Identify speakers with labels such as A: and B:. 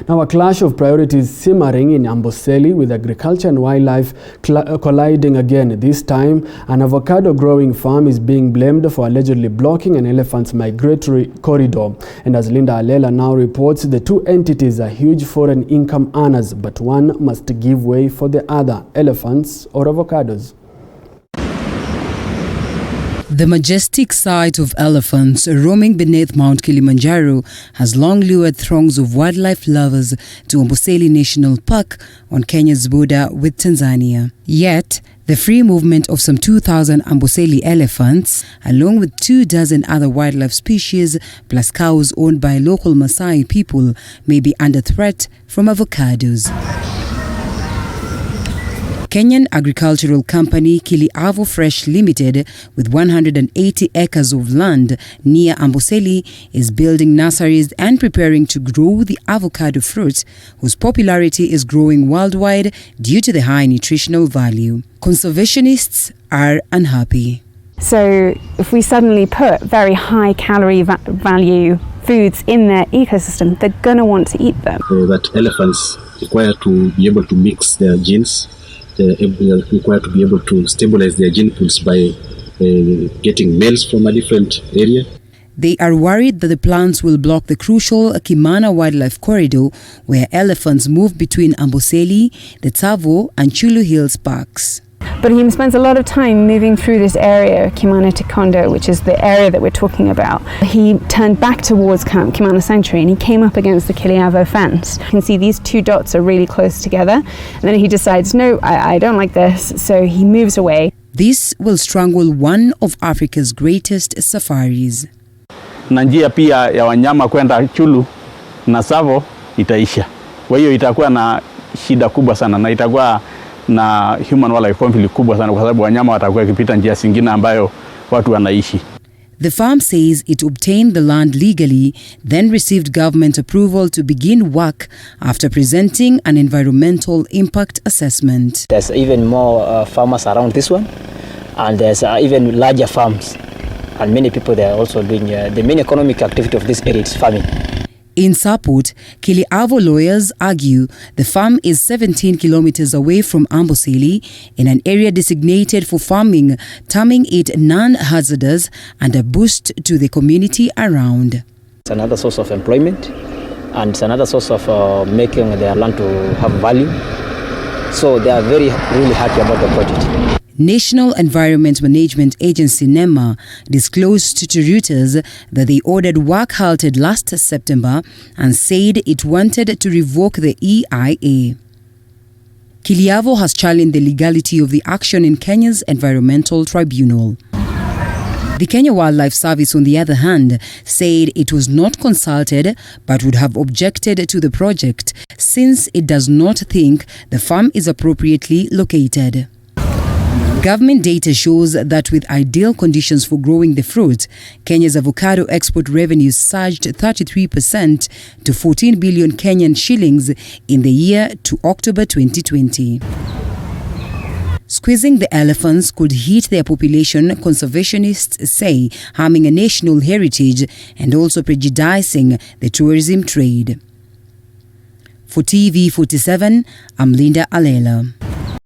A: Now, a clash of priorities simmering in Amboseli, with agriculture and wildlife colliding again. This time, an avocado growing farm is being blamed for allegedly blocking an elephant's migratory corridor. And as Linda Alela now reports, the two entities are huge foreign income earners, but one must give way for the other, elephants or avocados.
B: The majestic sight of elephants roaming beneath Mount Kilimanjaro has long lured throngs of wildlife lovers to Amboseli National Park on Kenya's border with Tanzania. Yet, the free movement of some 2,000 Amboseli elephants, along with 24 other wildlife species, plus cows owned by local Maasai people, may be under threat from avocados. Kenyan agricultural company Gotv Fresh Limited, with 180 acres of land near Amboseli, is building nurseries and preparing to grow the avocado fruit, whose popularity is growing worldwide due to the high nutritional value. Conservationists are unhappy.
C: So if we suddenly put very high calorie value foods in their ecosystem, they're going to want to eat them.
D: That elephants require to be able to mix their genes. They are required to be able to stabilize their gene pools by getting males from a different area.
B: They are worried that the plants will block the crucial Kimana Wildlife Corridor, where elephants move between Amboseli, the Tsavo and Chulu Hills parks.
C: But he spends a lot of time moving through this area, Kimana Tikondo, which is the area that we're talking about. He turned back towards Kimana Sanctuary and he came up against the Kiliavo fence. You can see these two dots are really close together. And then he decides, no, I don't like this, so he moves away.
B: This will strangle one of Africa's greatest safaris.
E: Na njia pia ya wanyama kwenda Chulu na Tsavo itaisha. Kwa hiyo itakuwa na shida kubwa sana na itakuwa na human wildlife conflict kubwa sana kwa sababu wanyama watakuwa kipita njia zingine ambayo watu wanaishi.
B: The farm says it obtained the land legally, then received government approval to begin work after presenting an environmental impact assessment.
F: There's even more farmers around this one, and there's even larger farms, and many people there are also doing the main economic activity of this area is farming.
B: In support, Kiliavo lawyers argue the farm is 17 kilometers away from Amboseli in an area designated for farming, terming it non-hazardous and a boost to the community around.
F: It's another source of employment and it's another source of making their land to have value. So they are really happy about the project.
B: National Environment Management Agency NEMA disclosed to Reuters that they ordered work halted last September and said it wanted to revoke the EIA. Kiliavo has challenged the legality of the action in Kenya's Environmental Tribunal. The Kenya Wildlife Service, on the other hand, said it was not consulted but would have objected to the project since it does not think the farm is appropriately located. Government data shows that with ideal conditions for growing the fruit, Kenya's avocado export revenues surged 33% to 14 billion Kenyan shillings in the year to October 2020. Squeezing the elephants could hit their population, conservationists say, harming a national heritage and also prejudicing the tourism trade. For TV 47, I'm Linda Alela.